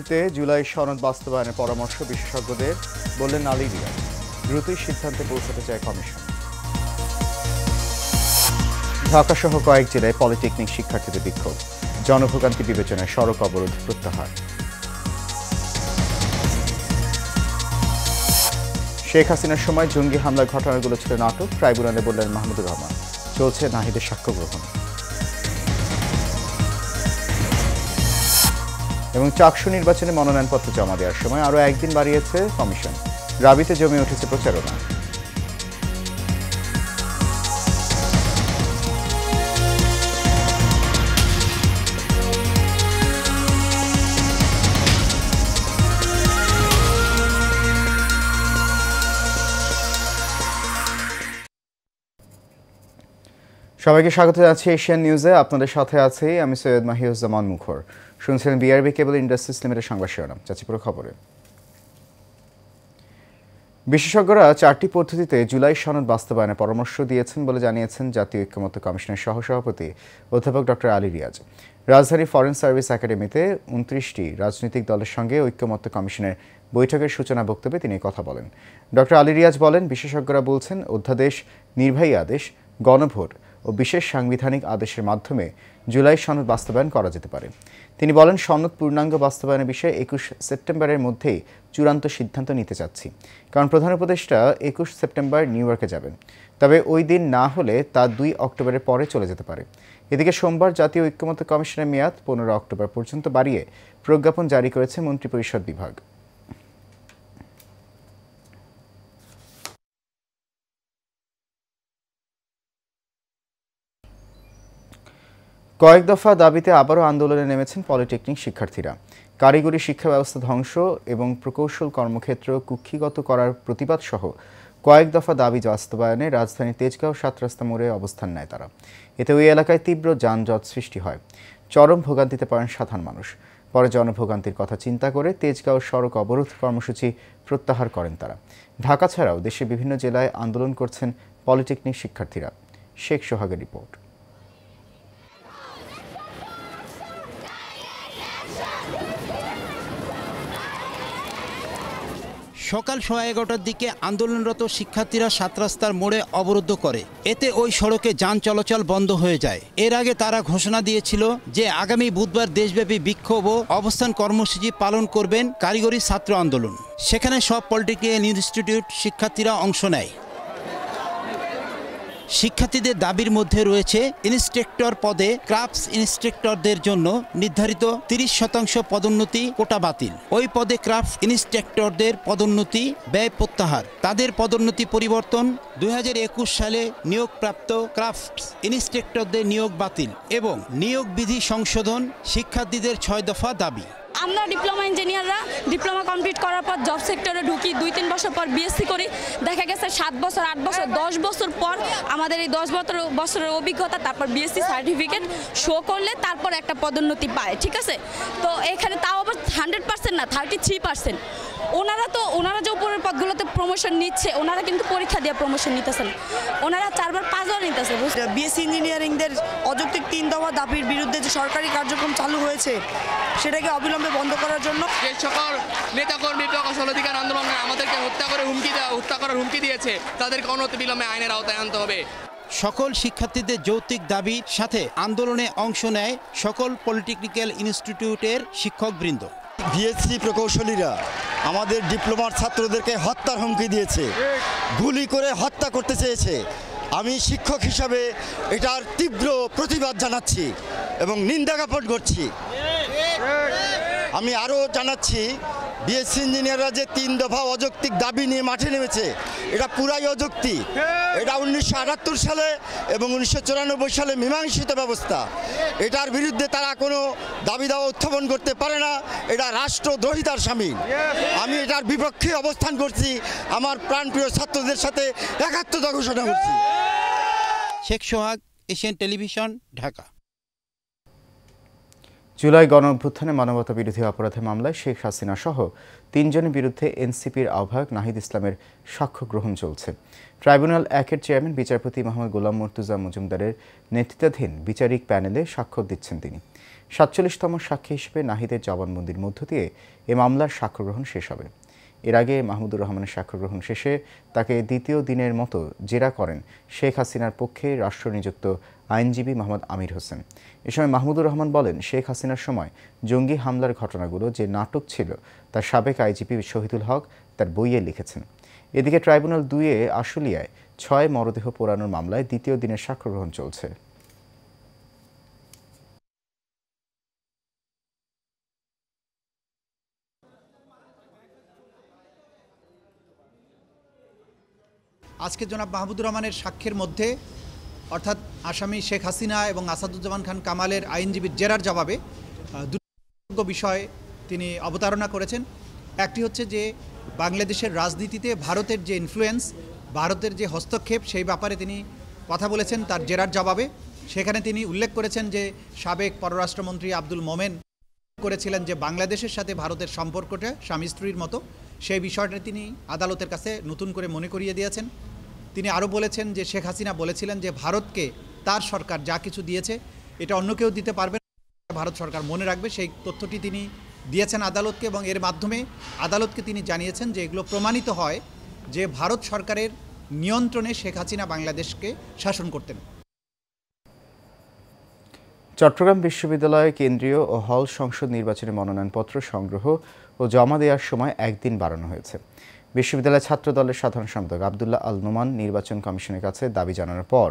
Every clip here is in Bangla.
পদ্ধতিতে জুলাই সনদ বাস্তবায়নের পরামর্শ বিশেষজ্ঞদের, বললেন আলী রিয়াজ। দ্রুতই সিদ্ধান্তে পৌঁছাতে চায় কমিশন। ঢাকাসহ কয়েক জেলায় পলিটেকনিক শিক্ষার্থীদের বিক্ষোভ, জনভোগান্তি বিবেচনায় সড়ক অবরোধ প্রত্যাহার। শেখ হাসিনার সময় জঙ্গি হামলার ঘটনাগুলো ছিল নাটক, ট্রাইব্যুনালে বললেন মাহমুদুর রহমান। চলছে নাহিদের সাক্ষ্য গ্রহণ। এবং চাকসু নির্বাচনে মনোনয়নপত্র জমা দেওয়ার সময় আরও একদিন বাড়িয়েছে কমিশন। রাবিতে জমে উঠেছে প্রচারণা। সবাইকে স্বাগত জানাচ্ছি এশিয়ান নিউজে। আপনাদের সাথে আছি আমি সৈয়দ মাহিউজ্জামান মুখর। শুনছিলেন বিআরবি কেবল ইন্ডাস্ট্রিজ লিমিটেড সংবাদ শিরোনাম। যাচ্ছি পুরো খবরে। বিশেষজ্ঞরা 4টি পদ্ধতিতে জুলাই সনদ বাস্তবায়নের পরামর্শ দিয়েছেন বলে জানিয়েছেন জাতীয় ঐক্যমত্য কমিশনের সহসভাপতি অধ্যাপক ডক্টর আলী রিয়াজ। রাজধানী ফরেন সার্ভিস একাডেমিতে 29টি রাজনৈতিক দলের সঙ্গে ঐক্যমত্য কমিশনের বৈঠকের সূচনা বক্তব্যে তিনি কথা বলেন। ডক্টর আলী রিয়াজ বলেন, বিশেষজ্ঞরা বলছেন অধ্যাদেশ, নির্বাহী আদেশ, গণভোট ও বিশেষ সাংবিধানিক আদেশের মাধ্যমে জুলাই সনদ বাস্তবায়ন করা যেতে পারে। তিনি বলেন, সনদ পূর্ণাঙ্গ বাস্তবায়নের বিষয়ে 21 সেপ্টেম্বরের মধ্যেই চূড়ান্ত সিদ্ধান্ত নিতে চাচ্ছি, কারণ প্রধান উপদেষ্টা 21 সেপ্টেম্বর নিউ ইয়র্কে যাবেন। তবে ওই দিন না হলে তা 2 অক্টোবরের পরে চলে যেতে পারে। এদিকে সোমবার জাতীয় ঐক্যমত্য কমিশনের মেয়াদ 15 অক্টোবর পর্যন্ত বাড়িয়ে প্রজ্ঞাপন জারি করেছে মন্ত্রিপরিষদ বিভাগ। কয়েক দফা দাবিতে আবারও আন্দোলনে নেমেছেন পলিটেকনিক শিক্ষার্থীরা। কারিগরি শিক্ষা ব্যবস্থা ধ্বংস এবং প্রকৌশল কর্মক্ষেত্র কুক্ষিগত করার প্রতিবাদ সহ কয়েক দফা দাবি বাস্তবায়নে রাজধানীর তেজগাঁও 7 রাস্তা মোড়ে অবস্থান নেয় তারা। এতে ওই এলাকায় তীব্র যানজট সৃষ্টি হয়। চরম ভোগান্তিতে পড়েন সাধারণ মানুষ। পরে জনভোগান্তির কথা চিন্তা করে তেজগাঁও সড়ক অবরোধ কর্মসূচি প্রত্যাহার করেন তারা। ঢাকা ছাড়াও দেশের বিভিন্ন জেলায় আন্দোলন করছেন পলিটেকনিক শিক্ষার্থীরা। শেখ সোহাগের রিপোর্ট। সকাল 11:30টার দিকে আন্দোলনরত শিক্ষার্থীরা 7 রাস্তার মোড়ে অবরুদ্ধ করে। এতে ওই সড়কে যান চলাচল বন্ধ হয়ে যায়। এর আগে তারা ঘোষণা দিয়েছিল যে আগামী বুধবার দেশব্যাপী বিক্ষোভ ও অবস্থান কর্মসূচি পালন করবেন কারিগরি ছাত্র আন্দোলন। সেখানে সব পলিটেকনিক্যাল ইনস্টিটিউট শিক্ষার্থীরা অংশ নেয়। শিক্ষার্থীদের দাবির মধ্যে রয়েছে ইন্সট্রাক্টর পদে ক্রাফটস ইন্সট্রাক্টরদের জন্য নির্ধারিত 30% পদোন্নতি কোটা বাতিল। ওই পদে ক্রাফট ইন্সট্রাক্টরদের পদোন্নতি ব্যয় প্রত্যাহার। তাদের পদোন্নতি পরিবর্তন, 2021 সালে নিয়োগপ্রাপ্ত ক্রাফটস ইন্সট্রাক্টরদের নিয়োগ বাতিল এবং নিয়োগ বিধি সংশোধন শিক্ষার্থীদের 6 দফা দাবি। আমরা ডিপ্লোমা ইঞ্জিনিয়াররা ডিপ্লোমা কমপ্লিট করার পর জব সেক্টরে ঢুকি, 2-3 বছর পর বিএসসি করি। দেখা গেছে 7 বছর, 8 বছর, 10 বছর পর আমাদের এই 10 বছরের অভিজ্ঞতা, তারপর বিএসসি সার্টিফিকেট শো করলে তারপর একটা পদোন্নতি পায়। ঠিক আছে, তো এখানে তাও আবার 100% না, 33%। ওনারা যে উপরের পদগুলোতে প্রমোশন নিচ্ছে, ওনারা কিন্তু পরীক্ষা দিয়ে প্রমোশন নিতেছেন। ওনারা 4বার 5বার নিতেছে। বিএসসি ইঞ্জিনিয়ারিংদের অযৌক্তিক 3 দফা দাবির বিরুদ্ধে যে সরকারি কার্যক্রম চালু হয়েছে সেটাকে অবিলম্বে বন্ধ করার জন্য যে সকল নেতাকর্মী প্রকাশন অধিকার আন্দোলনে আমাদেরকে হত্যা করার হুমকি দিয়েছে, তাদেরকে অনতিবিলম্বে আইনের আওতায় আনতে হবে। সকল শিক্ষার্থীদের যৌক্তিক দাবির সাথে আন্দোলনে অংশ নেয় সকল পলিটেকনিক্যাল ইনস্টিটিউটের শিক্ষকবৃন্দ। বিএসসি প্রকৌশলীরা আমাদের ডিপ্লোমার ছাত্রদেরকে হত্যার হুমকি দিয়েছে, গুলি করে হত্যা করতে চেয়েছে। আমি শিক্ষক হিসাবে এটার তীব্র প্রতিবাদ জানাচ্ছি এবং নিন্দা জ্ঞাপন করছি। আমি আরও জানাচ্ছি, বিএসসি ইঞ্জিনিয়াররা যে 3 দফা অযৌক্তিক দাবি নিয়ে মাঠে নেমেছে, এটা পুরাই অযৌক্তিক। এটা 1978 সালে এবং 1994 সালে মীমাংসিত ব্যবস্থা। এটার বিরুদ্ধে তারা কোনো দাবি দাওয়া উত্থাপন করতে পারে না। এটা রাষ্ট্রদ্রোহিতার শামিল। আমি এটার বিপক্ষে অবস্থান করছি। আমার প্রাণপ্রিয় ছাত্রদের সাথে একাত্মতা ঘোষণা করছি। শেখ সোহাগ, এশিয়ান টেলিভিশন, ঢাকা। জুলাই গণঅভ্যুত্থানে মানবতা বিরোধী অপরাধে মামলায় শেখ হাসিনা সহ 3 জনের বিরুদ্ধে এনসিপির আহ্বায়ক নাহিদ ইসলামের সাক্ষ্য গ্রহণ চলছে। ট্রাইব্যুনাল 1-এর চেয়ারম্যান বিচারপতি মোহাম্মদ গোলাম মুর্তুজা মজুমদারের নেতৃত্বাধীন বিচারিক প্যানেলে সাক্ষ্য দিচ্ছেন তিনি। 47তম সাক্ষী হিসেবে নাহিদের জবানবন্দির মধ্য দিয়ে এ মামলার সাক্ষ্য গ্রহণ শেষ হবে। এর আগে মাহমুদুর রহমানের সাক্ষ্য গ্রহণ শেষে তাকে দ্বিতীয় দিনের মতো জেরা করেন শেখ হাসিনার পক্ষে রাষ্ট্রনিযুক্ত আইনজীবী মোহাম্মদ আমির হোসেন। এ সময় মাহমুদুর রহমান বলেন, শেখ হাসিনার সময় জঙ্গি হামলার ঘটনাগুলো যে নাটক ছিল তা সাবেক আইজিপি শহীদুল হক তার বইয়ে লিখেছেন। এদিকে ট্রাইব্যুনাল 2-এ আশুলিয়ায় 6 মরদেহ পোড়ানোর মামলায় দ্বিতীয় দিনের সাক্ষ্য গ্রহণ চলছে। আজকে জনাব মাহমুদুর রহমানের সাক্ষ্যের মধ্যে অর্থাৎ আসামি শেখ হাসিনা এবং আসাদুজ্জামান খান কামালের আইনজীবীর জেরার জবাবে দুটো বিষয় তিনি অবতারণা করেছেন। একটি হচ্ছে যে বাংলাদেশের রাজনীতিতে ভারতের যে ইনফ্লুয়েন্স, ভারতের যে হস্তক্ষেপ, সেই ব্যাপারে তিনি কথা বলেছেন তার জেরার জবাবে। সেখানে তিনি উল্লেখ করেছেন যে সাবেক পররাষ্ট্রমন্ত্রী আব্দুল মোমেন করেছিলেন যে বাংলাদেশের সাথে ভারতের সম্পর্কটা স্বামী স্ত্রীর মতো। সেই বিষয়টা তিনি আদালতের কাছে নতুন করে মনে করিয়ে দিয়েছেন। তিনি আরও বলেছেন যে শেখ হাসিনা বলেছিলেন যে ভারতকে তার সরকার যা কিছু দিয়েছে এটা অন্য কেউ দিতে পারবে না, ভারত সরকার মনে রাখবে। সেই তথ্যটি তিনি দিয়েছেন আদালতকে এবং এর মাধ্যমে আদালতকে তিনি জানিয়েছেন যে এগুলো প্রমাণিত হয় যে ভারত সরকারের নিয়ন্ত্রণে শেখ হাসিনা বাংলাদেশকে শাসন করতেন। চট্টগ্রাম বিশ্ববিদ্যালয়ে কেন্দ্রীয় ও হল সংসদ নির্বাচনে মনোনয়নপত্র সংগ্রহ ও জমা দেওয়ার সময় একদিন বাড়ানো হয়েছে। বিশ্ববিদ্যালয় ছাত্র দলের সাধারণ সম্পাদক আবদুল্লাহ আল নোমান নির্বাচন কমিশনের কাছে দাবি জানানোর পর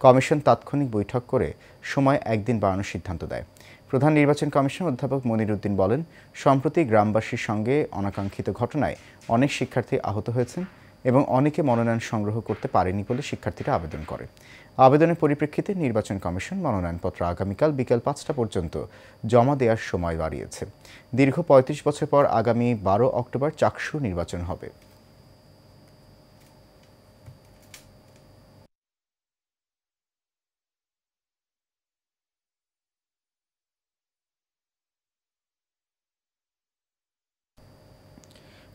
কমিশন তাৎক্ষণিক বৈঠক করে সময় একদিন বাড়ানোর সিদ্ধান্ত দেয়। প্রধান নির্বাচন কমিশনার অধ্যাপক মনির উদ্দিন বলেন, সম্প্রতি গ্রামবাসীর সঙ্গে অনাকাঙ্ক্ষিত ঘটনায় অনেক শিক্ষার্থী আহত হয়েছেন এবং অনেকে মনোনয়ন সংগ্রহ করতে পারেনি বলে শিক্ষার্থীরা আবেদন করে। আবেদনের পরিপ্রেক্ষিতে নির্বাচন কমিশন মনোনয়নপত্র আগামীকাল বিকেল 5টা পর্যন্ত জমা দেওয়ার সময় বাড়িয়েছে। দীর্ঘ 35 বছর পর আগামী 12 অক্টোবর চাকসু নির্বাচন হবে।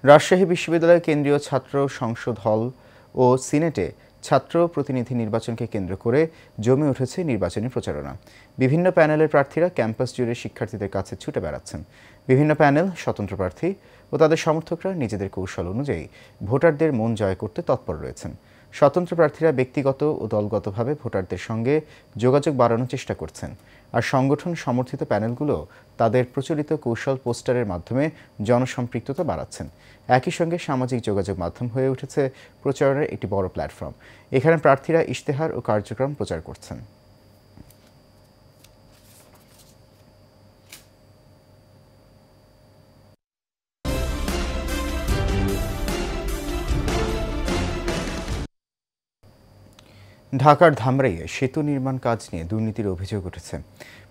রাজশাহী বিশ্ববিদ্যালয়ের কেন্দ্রীয় ছাত্র সংসদ হল ও সিনেটে ছাত্র প্রতিনিধি নির্বাচনকে কেন্দ্র করে জমে উঠেছে নির্বাচনী প্রচারণা। বিভিন্ন প্যানেলের প্রার্থীরা ক্যাম্পাস জুড়ে শিক্ষার্থীদের কাছে ছুটে বেড়াচ্ছেন। বিভিন্ন প্যানেল, স্বতন্ত্র প্রার্থী ও তাদের সমর্থকরা নিজেদের কৌশল অনুযায়ী ভোটারদের মন জয় করতে তৎপর রয়েছেন। স্বতন্ত্র প্রার্থীরা ব্যক্তিগত ও দলগতভাবে ভোটারদের সঙ্গে যোগাযোগ বাড়ানোর চেষ্টা করছেন, আর সংগঠন সমর্থিত প্যানেলগুলো তাদের প্রচলিত কৌশল পোস্টারের মাধ্যমে জনসম্পৃক্ততা বাড়াচ্ছেন। একই সঙ্গে সামাজিক যোগাযোগ মাধ্যম হয়ে উঠেছে প্রচারণের একটি বড় প্ল্যাটফর্ম। এখানে প্রার্থীরা ইশতেহার ও কার্যক্রম প্রচার করছেন। ঢাকার ধামরাইয়ে সেতু নির্মাণ কাজ নিয়ে দুর্নীতির অভিযোগ উঠেছে।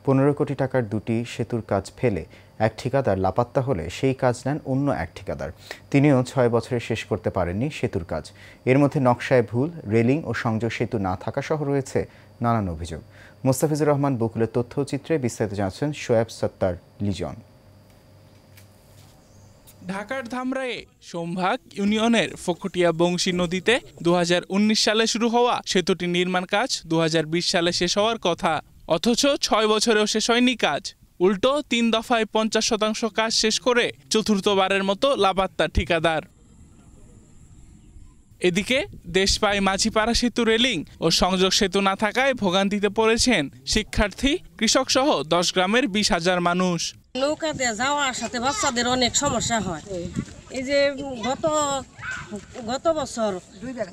15 কোটি টাকার দুটি সেতুর কাজ ফেলে এক ঠিকাদার লাপাত্তা হলে সেই কাজ নেন অন্য এক ঠিকাদার। তিনিও 6 বছরে শেষ করতে পারেননি সেতুর কাজ। এর মধ্যে নকশায় ভুল, রেলিং ও সংযোগ সেতু না থাকা সহ রয়েছে নানান অভিযোগ। মোস্তাফিজুর রহমান বকুলের তথ্যচিত্রে বিস্তারিত জানাচ্ছেন শোয়েব সত্তার লিজন। ঢাকার ধামরাইয়ে সোমভাগ ইউনিয়নের ফকটিয়া বংশী নদীতে 2019 সালে শুরু হওয়া সেতুটির নির্মাণ কাজ 2020 সালে শেষ হওয়ার কথা, অথচ 6 বছরেও শেষ হয়নি কাজ। উল্টো 3 দফায় 50% কাজ শেষ করে চতুর্থবারের মতো লাপাত্তা ঠিকাদার। এদিকে দেশপাই মাঝিপাড়া সেতু রেলিং ও সংযোগ সেতু না থাকায় ভোগান্তিতে পড়েছেন শিক্ষার্থী, কৃষক সহ 10 গ্রামের 20,000 মানুষ। নৌকাতে যাওয়ার সাথে বাচ্চাদের অনেক সমস্যা হয়। এই যে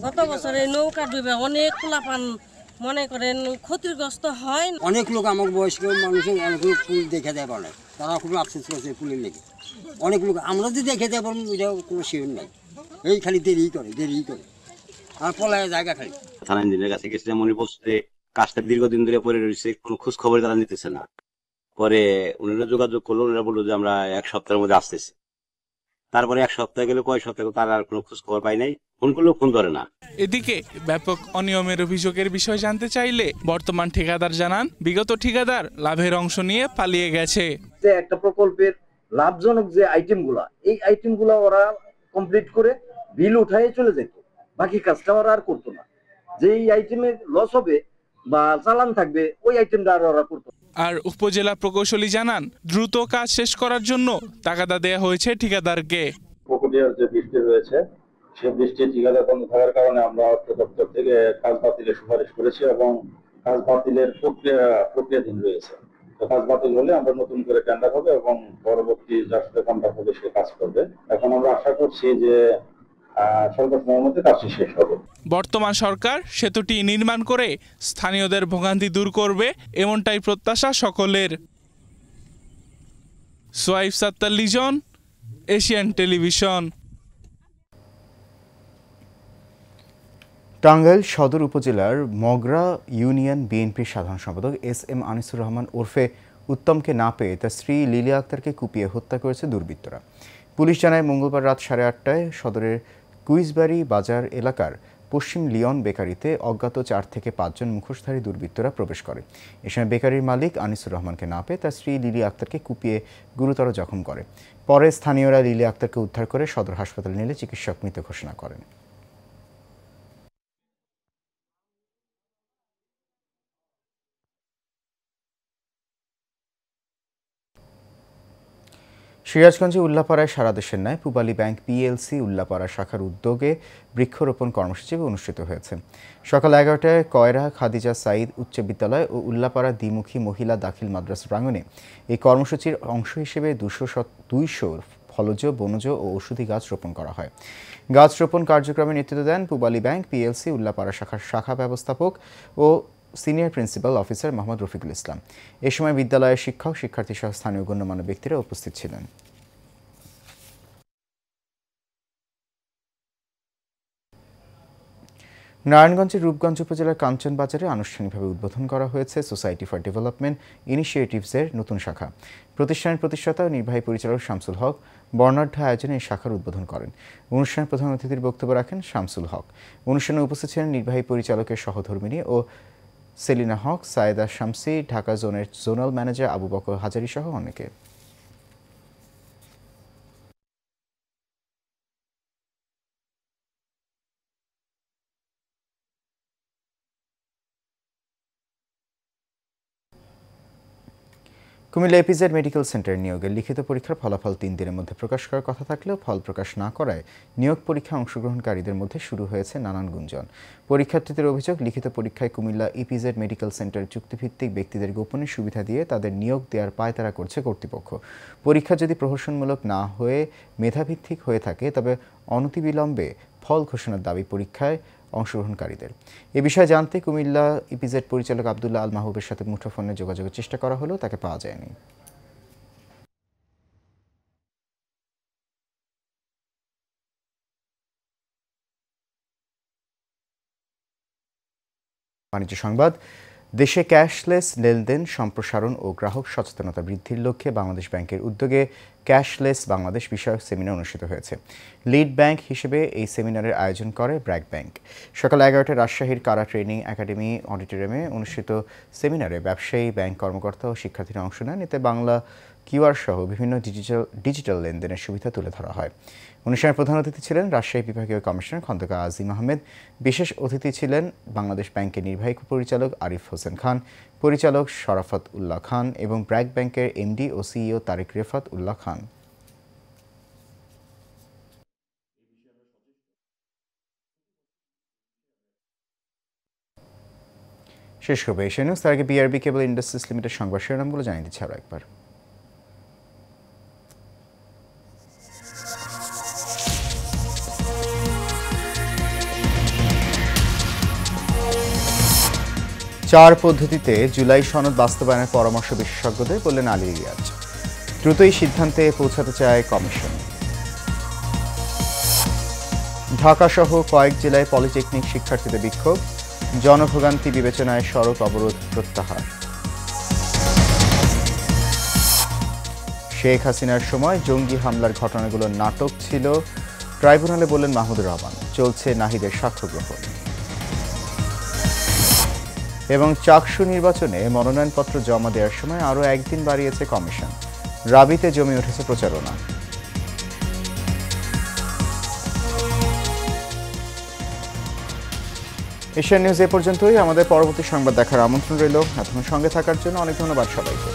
গত বছর এই নৌকা ডুবে অনেক পোলাপান মনে করেন ক্ষতিগ্রস্ত হয়। অনেক লোক আমার বয়স্ক মানুষের অনেক লোক ফুল দেখে দেয় বলে, তারা খুব আফসোস করছে ফুলের লেগে। অনেক লোক আমরা যদি দেখে দেয় বলেন এটাও কোনো শিওর নাই, এই খালি দেরি করে আর পলায় জায়গা খালি। থানা ইঞ্জিনিয়ারের কাছে গেছে, মনে বলছে কাজটা দীর্ঘদিন ধরে পড়ে রয়েছে, কোনো খোঁজ খবর তারা নিতেছে না। পরে ওনারা যোগাযোগ করলো, ওনারা বললো যে আমরা 1 সপ্তাহের মধ্যে আসতেছি। তারপরে 1 সপ্তাহ গেলে কয় সপ্তাহ তার আর কোনো খোঁজ খবর পাই নাই। ফোন করলেও ফোন ধরে না। এদিকে ব্যাপক অনিয়মের অভিযোগের বিষয় জানতে চাইলে বর্তমান ঠিকাদার জানান, বিগত ঠিকাদার লাভের অংশ নিয়ে পালিয়ে গেছে। যে একটা প্রকল্পের লাভজনক যে আইটেমগুলা, এই আইটেমগুলা ওরা কমপ্লিট করে বিল উঠায় চলে যেত, বাকি কাজটা ওরা আর করতো না। যেই আইটেমে লস হবে বা চালান থাকবে ওই আইটেমটা আর ওরা করতো। আর উপজেলা প্রকৌশলী জানান, দ্রুত কাজ শেষ করার জন্য তাগাদা দেয়া হয়েছে ঠিকাদারকে। প্রকল্পের যে বৃষ্টি হয়েছে সেই বৃষ্টির ঠিকাদার বন্ধ থাকার কারণে আমরা অর্থ দপ্তর থেকে কাজ বাতিলের সুপারিশ করেছি এবং কাজ বাতিলের প্রক্রিয়াধীন রয়েছে। তো কাজ বাতিল হলে আমরা নতুন করে টেন্ডার হবে এবং পরবর্তী যার সাথে কন্ট্রাক্ট হবে সে কাজ করবে। এখন আমরা আশা করছি যে স্বল্প সময়ের মধ্যে কাজটি শেষ হবে। বর্তমান সরকার সেতুটি নির্মাণ করে স্থানীয়দের ভোগান্তি দূর করবে, এমনটাই প্রত্যাশা সকলের। Shoaib Sattar Lijon, Asian television. টাঙ্গাইল সদর উপজেলার মগরা ইউনিয়ন বিএনপির সাধারণ সম্পাদক এস.এম. আনিসুর রহমান ওরফে উত্তমকে না পেয়ে তার স্ত্রী লিলিয়া আক্তারকে কুপিয়ে হত্যা করেছে দুর্বৃত্তরা। পুলিশ জানায়, মঙ্গলবার রাত 8:30টায় সদরের কুইজবাড়ি বাজার এলাকার পশ্চিম লিয়ন বেকারিতে অজ্ঞাত 4 থেকে 5 জন মুখোশধারী দুর্বৃত্তরা প্রবেশ করে। এ সময় বেকারির মালিক আনিসুর রহমানকে না পেয়ে তার স্ত্রী লিলিয়া আক্তারকে কুপিয়ে গুরুতর জখম করে। পরে স্থানীয়রা লিলিয়া আক্তারকে উদ্ধার করে সদর হাসপাতালে নিলে চিকিৎসক মৃত ঘোষণা করেন। সিরাজগঞ্জে উল্লাপাড়ায় সারা দেশের ন্যায় পূবালী ব্যাংক পিএলসি উল্লাপাড়া শাখার উদ্যোগে বৃক্ষরোপণ কর্মসূচি অনুষ্ঠিত হয়েছে। সকাল 11টায় কয়রা খাদিজা সাইদ উচ্চ বিদ্যালয় ও উল্লাপাড়া দ্বিমুখী মহিলা দাখিল মাদ্রাসা প্রাঙ্গণে এই কর্মসূচির অংশ হিসেবে 200 ফলজ, বনজ ও ওষুধি গাছ রোপণ করা হয়। গাছ রোপণ কার্যক্রমে নেতৃত্ব দেন পূবালী ব্যাংক পিএলসি উল্লাপাড়া শাখার শাখা ব্যবস্থাপক ও senior principal officer Mohammad Rafiqul Islam. এ সময় বিদ্যালয়ের শিক্ষক, শিক্ষার্থী সহ স্থানীয় গণ্যমান্য ব্যক্তিরা উপস্থিত ছিলেন। নারায়ণগঞ্জের রূপগঞ্জ উপজেলার কাঞ্চন বাজারে আনুষ্ঠানিকভাবে উদ্বোধন করা হয়েছে সোসাইটি ফর ডেভেলপমেন্ট ইনিশিয়েটিভসের নতুন শাখা। প্রতিষ্ঠানের প্রতিষ্ঠাতা ও নির্বাহী পরিচালক শামসুল হক বর্ণাঢ্য আয়োজনে এই শাখার উদ্বোধন করেন। অনুষ্ঠানে প্রধান অতিথির বক্তব্য রাখেন শামসুল হক। অনুষ্ঠানে উপস্থিত ছিলেন নির্বাহী পরিচালকের সহধর্মিণী ও সেলিনা হক, সায়েদা শামসি, ঢাকা জোনের জোনাল ম্যানেজার আবু বকর হাজারি সহ অনেকে। কুমিল্লা এপিজেড মেডিকেল সেন্টার নিয়োগের লিখিত পরীক্ষার ফলাফল 3 দিনের মধ্যে প্রকাশ করার কথা থাকলেও ফল প্রকাশ না করায় নিয়োগ পরীক্ষায় অংশগ্রহণকারীদের মধ্যে শুরু হয়েছে নানান গুঞ্জন। পরীক্ষার্থীদের অভিযোগ, লিখিত পরীক্ষায় কুমিল্লা ইপিজেড মেডিকেল সেন্টার চুক্তিভিত্তিক ব্যক্তিদের গোপনীয় সুবিধা দিয়ে তাদের নিয়োগ দেওয়ার পায়তারা করছে কর্তৃপক্ষ। পরীক্ষা যদি প্রহসনমূলক না হয়ে মেধাভিত্তিক হয়ে থাকে তবে অনতিবিলম্বে ফল ঘোষণার দাবি পরীক্ষায় অংশগ্রহণকারীদের। এ বিষয়ে জানতে কুমিল্লা ইপিজেড পরিচালক আব্দুল্লাহ আল মাহবুবের সাথে মুঠোফোনে যোগাযোগের চেষ্টা করা হলেও তাকে পাওয়া যায়নি। বাণিজ্য সংবাদ। দেশে ক্যাশলেস লেনদেন সম্প্রসারণ ও গ্রাহক সচেতনতা বৃদ্ধির লক্ষ্যে বাংলাদেশ ব্যাংকের উদ্যোগে ক্যাশলেস বাংলাদেশ বিষয়ক সেমিনার অনুষ্ঠিত হয়েছে। লিড ব্যাংক হিসেবে এই সেমিনারের আয়োজন করে ব্র্যাক ব্যাংক। সকাল 11টায় রাজশাহীর কারা ট্রেনিং একাডেমি অডিটোরিয়ামে অনুষ্ঠিত সেমিনারে ব্যবসায়ী, ব্যাংক কর্মকর্তা ও শিক্ষার্থীরা অংশ নেন। এতে বাংলা কিউআর সহ বিভিন্ন ডিজিটাল লেনদেনের সুবিধা তুলে ধরা হয়। অনুষ্ঠানে প্রধান অতিথি ছিলেন রাজশাহী বিভাগীয় কমিশনার খন্দকার আজিম আহমেদ। বিশেষ অতিথি ছিলেন বাংলাদেশ ব্যাংকের নির্বাহী পরিচালক আরিফ হোসেন খান, পরিচালক শরাফত উল্লাহ খান এবং ব্র্যাক ব্যাংকের এমডি ও সিইও তারেক রেফাত উল্লাহ খান। শেষ করবে এশিয়া নিউজ। তার আগে বিআরবি কেবল ইন্ডাস্ট্রিজ লিমিটেড সংবাদ শিরোনামগুলো জানিয়ে দিচ্ছে আরও একবার। 4 পদ্ধতিতে জুলাই সনদ বাস্তবায়নের পরামর্শ বিশেষজ্ঞদের, বললেন আলী রিয়াজ। দ্রুতই সিদ্ধান্তে পৌঁছাতে চায় কমিশন। ঢাকাসহ কয়েক জেলায় পলিটেকনিক শিক্ষার্থীদের বিক্ষোভ, জনভোগান্তি বিবেচনায় সড়ক অবরোধ প্রত্যাহার। শেখ হাসিনার সময় জঙ্গি হামলার ঘটনাগুলো নাটক ছিল, ট্রাইব্যুনালে বললেন মাহমুদুর রহমান। চলছে নাহিদের সাক্ষ্য গ্রহণ। এবং চাকসু নির্বাচনে মনোনয়নপত্র জমা দেওয়ার সময় আরও একদিন বাড়িয়েছে কমিশন। রাবিতে জমে উঠেছে প্রচারণা। এশিয়ান নিউজ এ পর্যন্তই। আমাদের পরবর্তী সংবাদ দেখার আমন্ত্রণ রইল। এতক্ষণ সঙ্গে থাকার জন্য অনেক ধন্যবাদ সবাইকে।